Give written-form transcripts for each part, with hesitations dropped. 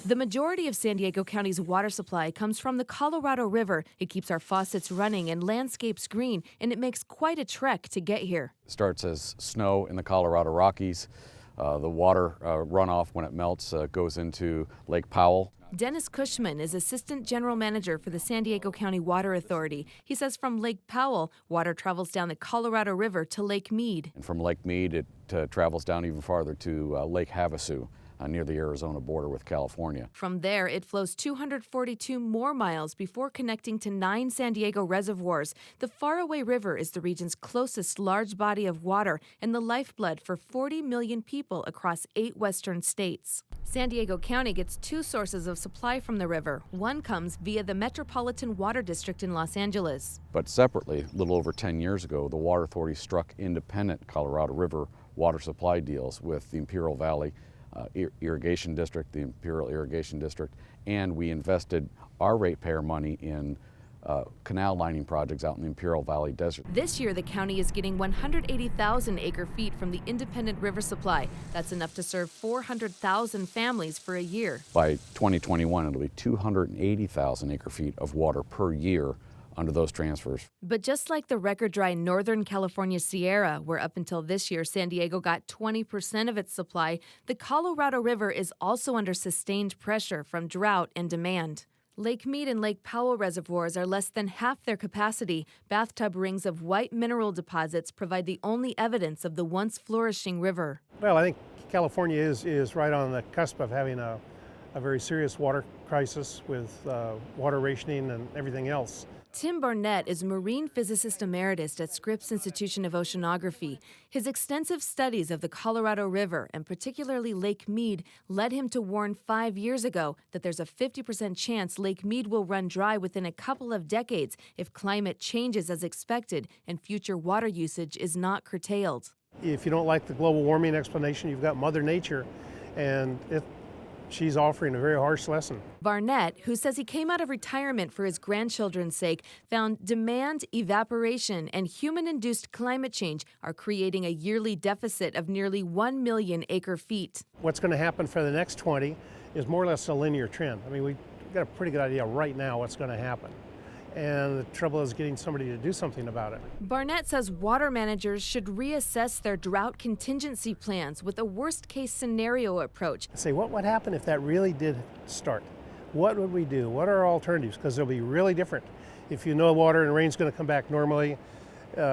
The majority of San Diego County's water supply comes from the Colorado River. It keeps our faucets running and landscapes green, and it makes quite a trek to get here. It starts as snow in the Colorado Rockies. The water runoff, when it melts, goes into Lake Powell. Dennis Cushman is Assistant General Manager for the San Diego County Water Authority. He says from Lake Powell, water travels down the Colorado River to Lake Mead. And from Lake Mead, it travels down even farther to Lake Havasu, near the Arizona border with California. From there, it flows 242 more miles before connecting to 9 San Diego reservoirs. The Faraway River is the region's closest large body of water and the lifeblood for 40 million people across 8 western states. San Diego County gets 2 sources of supply from the river. One comes via the Metropolitan Water District in Los Angeles. But separately, a little over 10 years ago, the Water Authority struck independent Colorado River water supply deals with the Imperial Valley Irrigation District, the Imperial Irrigation District, and we invested our ratepayer money in canal lining projects out in the Imperial Valley Desert. This year, the county is getting 180,000 acre-feet from the independent river supply. That's enough to serve 400,000 families for a year. By 2021, it'll be 280,000 acre-feet of water per year under those transfers. But just like the record-dry Northern California Sierra, where up until this year San Diego got 20% of its supply, the Colorado River is also under sustained pressure from drought and demand. Lake Mead and Lake Powell reservoirs are less than half their capacity. Bathtub rings of white mineral deposits provide the only evidence of the once flourishing river. Well, I think California is right on the cusp of having a very serious water crisis with water rationing and everything else. Tim Barnett is marine physicist emeritus at Scripps Institution of Oceanography. His extensive studies of the Colorado River, and particularly Lake Mead, led him to warn 5 years ago that there's a 50% chance Lake Mead will run dry within a couple of decades if climate changes as expected and future water usage is not curtailed. If you don't like the global warming explanation, you've got Mother Nature, and she's offering a very harsh lesson. Barnett, who says he came out of retirement for his grandchildren's sake, found demand, evaporation, and human-induced climate change are creating a yearly deficit of nearly 1 million acre-feet. What's going to happen for the next 20 is more or less a linear trend. I mean, we've got a pretty good idea right now what's going to happen. And the trouble is getting somebody to do something about it. Barnett says water managers should reassess their drought contingency plans with a worst-case scenario approach. Say, what would happen if that really did start? What would we do? What are our alternatives? Because they'll be really different. If you know water and rain's going to come back normally,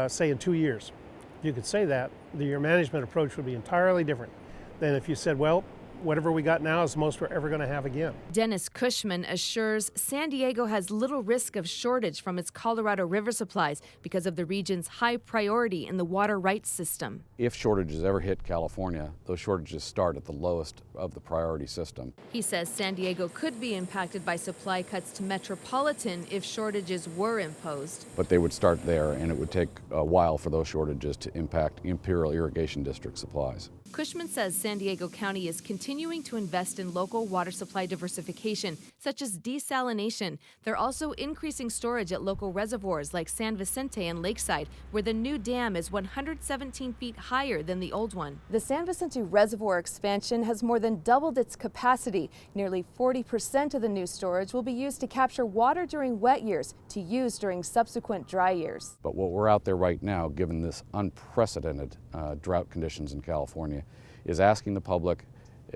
say in 2 years, if you could say that, your management approach would be entirely different than if you said, well, whatever we got now is the most we're ever going to have again. Dennis Cushman assures San Diego has little risk of shortage from its Colorado River supplies because of the region's high priority in the water rights system. If shortages ever hit California, those shortages start at the lowest of the priority system. He says San Diego could be impacted by supply cuts to Metropolitan if shortages were imposed. But they would start there, and it would take a while for those shortages to impact Imperial Irrigation District supplies. Cushman says San Diego County is continuing to invest in local water supply diversification, such as desalination. They're also increasing storage at local reservoirs like San Vicente and Lakeside, where the new dam is 117 feet higher than the old one. The San Vicente Reservoir expansion has more than doubled its capacity. Nearly 40% of the new storage will be used to capture water during wet years to use during subsequent dry years. But what we're out there right now, given this unprecedented drought conditions in California, is asking the public,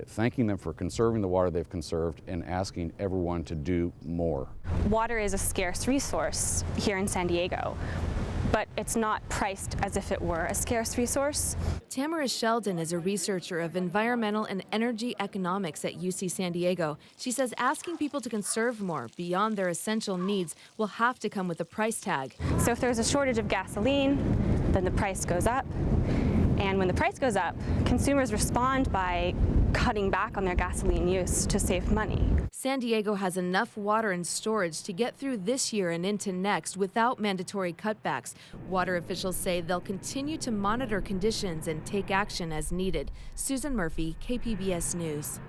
thanking them for conserving the water they've conserved, and asking everyone to do more. Water is a scarce resource here in San Diego, but it's not priced as if it were a scarce resource. Tamara Sheldon is a researcher of environmental and energy economics at UC San Diego. She says asking people to conserve more beyond their essential needs will have to come with a price tag. So if there's a shortage of gasoline, then the price goes up. And when the price goes up, consumers respond by cutting back on their gasoline use to save money. San Diego has enough water and storage to get through this year and into next without mandatory cutbacks. Water officials say they'll continue to monitor conditions and take action as needed. Susan Murphy, KPBS News.